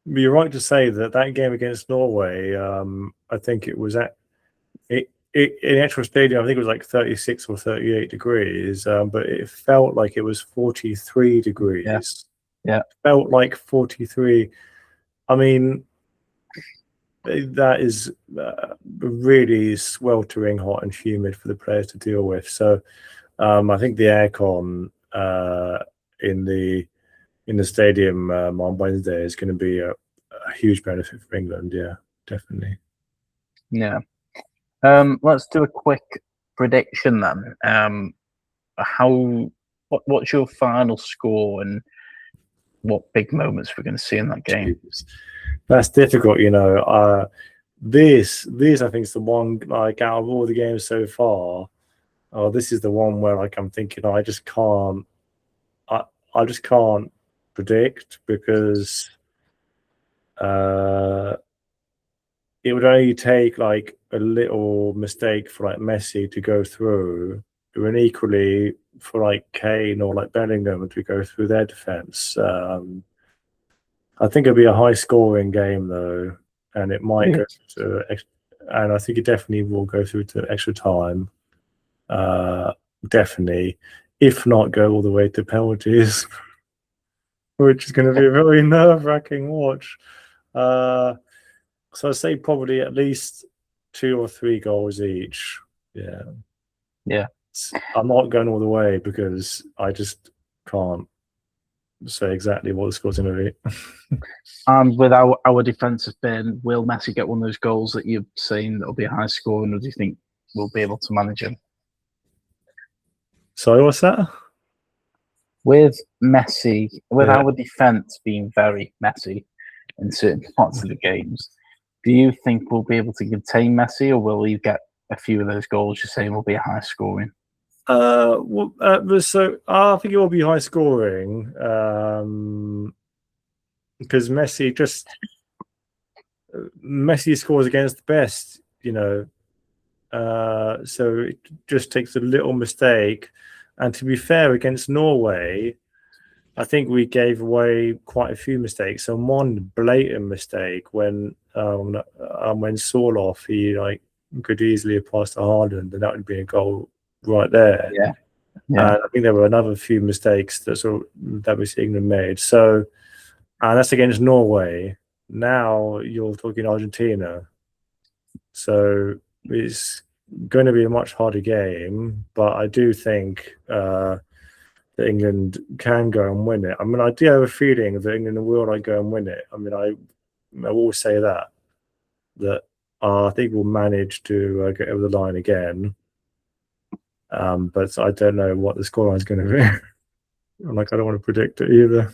you're right to say that game against Norway, I think it was in actual stadium, I think it was like 36 or 38 degrees, but it felt like it was 43 degrees. Yeah. It felt like 43. I mean, that is really sweltering hot and humid for the players to deal with. So I think the aircon in the stadium on Wednesday is going to be a huge benefit for England. Yeah, definitely. Yeah. Let's do a quick prediction then. What's your final score and what big moments we're going to see in that game? That's difficult, you know. This I think is the one, like, out of all the games so far. This is the one where, like, I'm thinking I just can't predict because it would only take like a little mistake for like Messi to go through, and equally for like Kane or like Bellingham to go through their defense. I think it'll be a high scoring game though, and it might go to, and I think it definitely will go through to extra time. Definitely, if not go all the way to penalties, which is going to be a very nerve-wracking watch. So I'd say probably at least 2 or 3 goals each. Yeah. I'm not going all the way because I just can't say exactly what the score's going to be. And with our defensive bin, will Messi get one of those goals that you've seen that'll be a high score, or do you think we'll be able to manage him? Sorry, what's that? With Messi, our defense being very messy in certain parts of the games, do you think we'll be able to contain Messi, or will he get a few of those goals you're saying will be a high scoring? So I think it will be high scoring because Messi scores against the best, so it just takes a little mistake. And to be fair, against Norway, I think we gave away quite a few mistakes. So one blatant mistake when Sorloth, he could easily have passed to Haaland, and that would be a goal right there. Yeah. And I think there were another few mistakes that we see England made. So, and that's against Norway. Now you're talking Argentina. So it's going to be a much harder game, but I do think that England can go and win it. I mean, I do have a feeling that England will go and win it. I mean, I will say that I think we'll manage to get over the line again. But I don't know what the scoreline is going to be. I don't want to predict it either.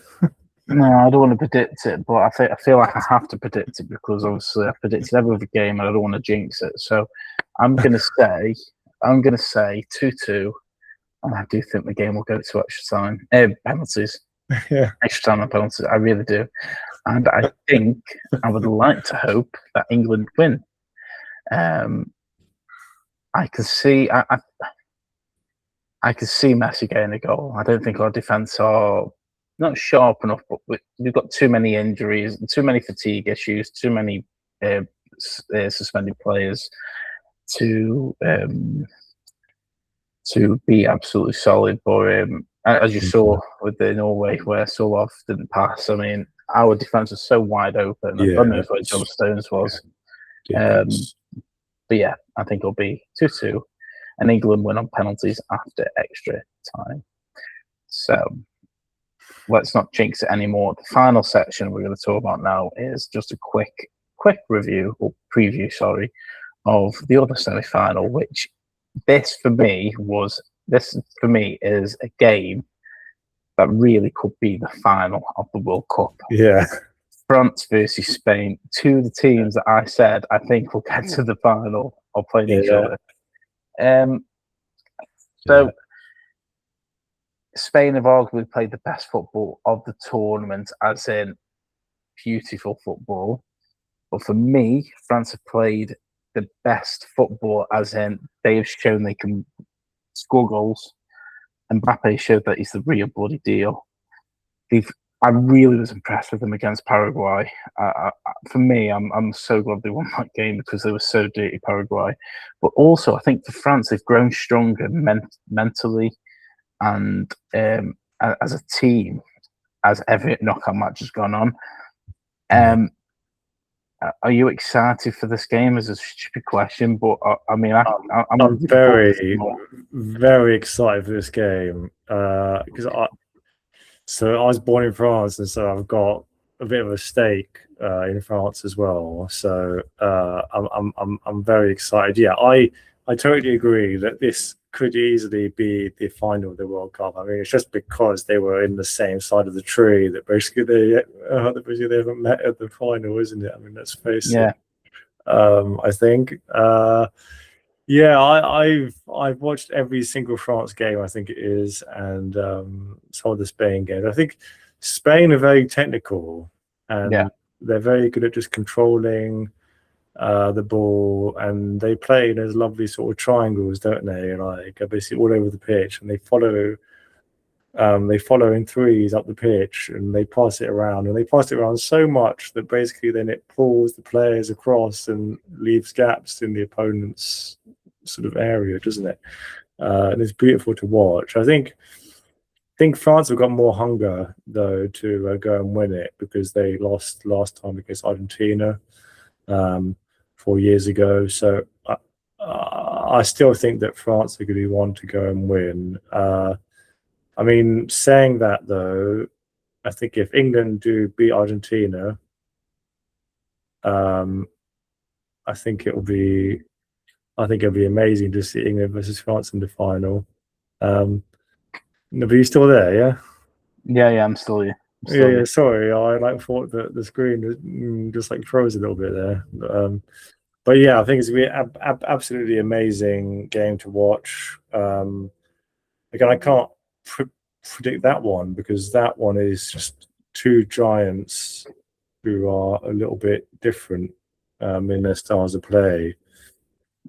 No, I don't want to predict it, but I feel like I have to predict it because obviously I've predicted every other game and I don't want to jinx it. So I'm gonna say 2-2, and I do think the game will go to extra time, penalties. Yeah, extra time and penalties. I really do, and I think I would like to hope that England win. I can see I can see Messi getting a goal. I don't think our defence are not sharp enough, but we've got too many injuries, too many fatigue issues, too many suspended players to be absolutely solid. But as you saw with the Norway, where Sorloth didn't pass, I mean, our defence was so wide open. And God knows where John Stones was. But yeah, I think it'll be 2-2, and England win on penalties after extra time. So let's not jinx it anymore. The final section we're going to talk about now is just a quick review or preview, of the other semi-final. Which this for me is a game that really could be the final of the World Cup. Yeah, France versus Spain, two of the teams that I said I think will get to the final are playing each other. So. Spain have arguably played the best football of the tournament, as in beautiful football. But for me, France have played the best football, as in they have shown they can score goals. And Mbappe showed that he's the real bloody deal. I really was impressed with them against Paraguay. For me, I'm so glad they won that game because they were so dirty, Paraguay. But also, I think for France, they've grown stronger mentally. And as a team, as every knockout match has gone on, are you excited for this game? Is a stupid question, but I mean, I'm very, very excited for this game because I was born in France, and so I've got a bit of a stake in France as well. So I'm very excited. Yeah, I totally agree that this could easily be the final of the World Cup. I mean, it's just because they were in the same side of the tree that basically they haven't met at the final, isn't it? I mean, let's face it. I think. I've watched every single France game, I think it is, and some of the Spain games. I think Spain are very technical, and they're very good at just controlling the ball, and they play in those lovely sort of triangles, don't they? Like basically all over the pitch, and they follow in threes up the pitch, and they pass it around, so much that basically then it pulls the players across and leaves gaps in the opponent's sort of area, doesn't it? And it's beautiful to watch. I think France have got more hunger though to go and win it because they lost last time against Argentina 4 years ago. So I still think that France are going to be one to go and win. I mean, saying that though, I think if England do beat Argentina, I think it'll be amazing to see England versus France in the final. But you're still there, yeah? Yeah, I'm still here. Yeah. Sorry, I thought that the screen just froze a little bit there. But yeah, I think it's gonna be an absolutely amazing game to watch. again, I can't predict that one because that one is just two giants who are a little bit different in their styles of play.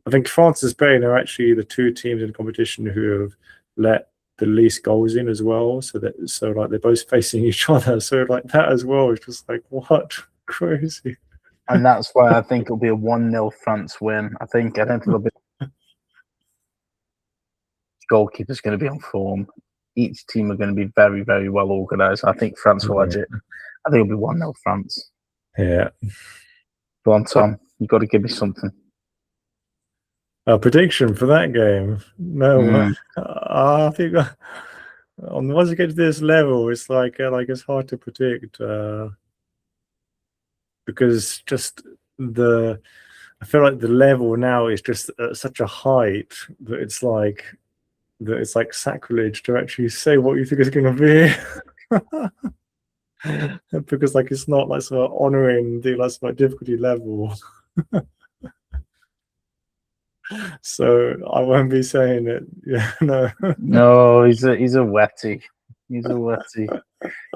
I think France and Spain are actually the two teams in the competition who have let the least goals in as well. So like they're both facing each other. So like that as well is just like what crazy. And that's why I think it'll be a 1-0 France win. I don't think it'll be goalkeeper's going to be on form. Each team are going to be very, very well organised. I think France will edge it. I think it'll be 1-0 France. Yeah. Go on, Tom. You've got to give me something. A prediction for that game? No, I think once you get to this level, it's like it's hard to predict because just I feel like the level now is just at such a height that it's like sacrilege to actually say what you think it's going to be. Because like it's not like sort of honoring the like sort of difficulty level. So I won't be saying it. Yeah, no. No, he's a wetty. He's a wetty.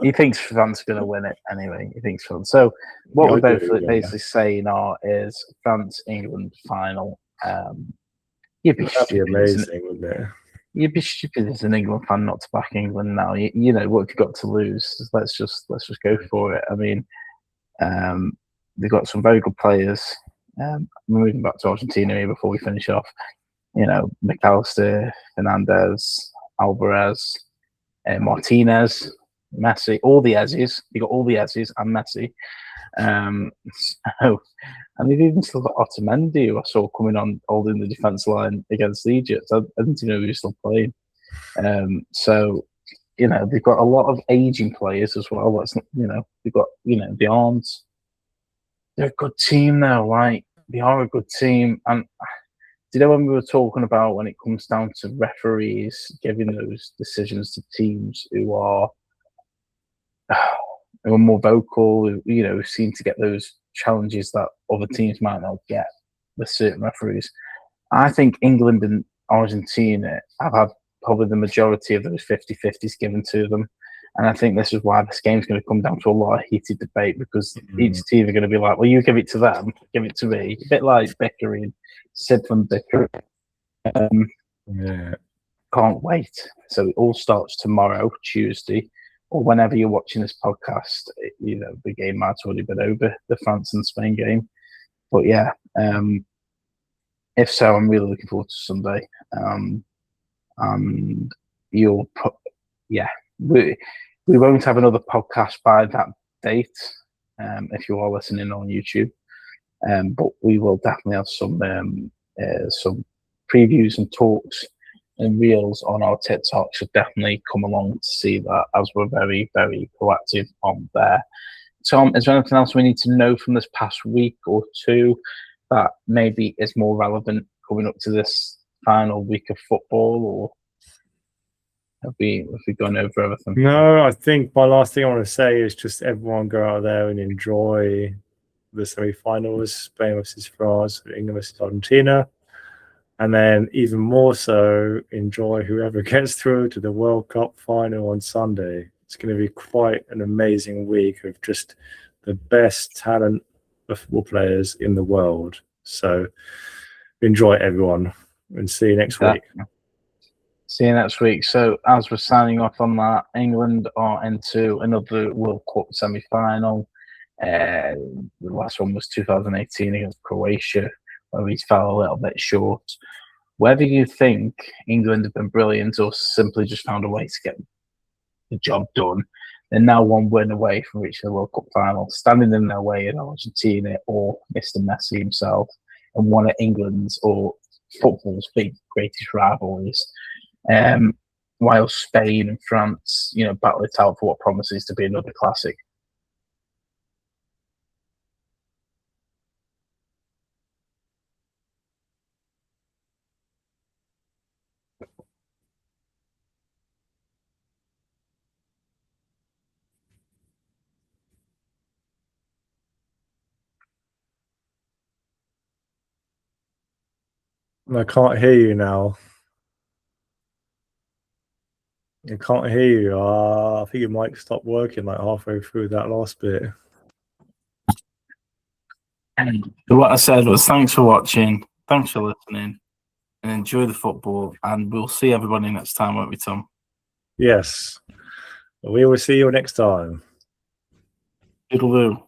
He thinks France is going to win it anyway. He thinks France. So what we're both basically saying is France England final. You'd be That'd stupid, be amazing, wouldn't it? You'd be stupid as an England fan not to back England now. You know what have you got to lose? Let's just go for it. I mean, they've got some very good players. Moving back to Argentina here before we finish off. You know, McAllister, Fernandez, Alvarez, Martinez, Messi, all the Ezzies. You got all the Ezzies and Messi. And they've even still got Otamendi, who I saw coming on holding the defence line against Egypt. I didn't even know he was still playing. So, you know, they've got a lot of aging players as well. That's they've got the arms. They're a good team now, right? They are a good team. And do you know when we were talking about when it comes down to referees giving those decisions to teams who are more vocal, who seem to get those challenges that other teams might not get with certain referees? I think England and Argentina have had probably the majority of those 50-50s given to them. And I think this is why this game's going to come down to a lot of heated debate because each team are going to be like, well, you give it to them, give it to me. A bit like bickering, sibling bickering. Yeah. Can't wait. So it all starts tomorrow, Tuesday, or whenever you're watching this podcast. The game might have already been over, the France and Spain game. But yeah, if so, I'm really looking forward to Sunday. And you'll put, we won't have another podcast by that date if you are listening on YouTube. But we will definitely have some previews and talks and reels on our TikTok. So definitely come along to see that, as we're very, very proactive on there. Tom, is there anything else we need to know from this past week or two that maybe is more relevant coming up to this final week of football, or have we gone over everything? No, I think my last thing I want to say is just everyone go out there and enjoy the semi-finals, Spain versus France, England versus Argentina, and then even more so enjoy whoever gets through to the World Cup final on Sunday. It's going to be quite an amazing week of just the best talent of football players in the world. So enjoy, everyone, and see you next week. See you next week. So as we're signing off on that, England are into another World Cup semi-final. The last one was 2018 against Croatia, where we fell a little bit short. Whether you think England have been brilliant or simply just found a way to get the job done, they're now one win away from reaching the World Cup final. Standing in their way in Argentina or Mr. Messi himself, and one of England's or football's big greatest rivalries. While Spain and France, battle it out for what promises to be another classic. I can't hear you now. I can't hear you. I think your mic stopped working like halfway through that last bit. So what I said was, thanks for watching, thanks for listening, and enjoy the football. And we'll see everybody next time, won't we, Tom? Yes. We will see you next time. Toodaloo.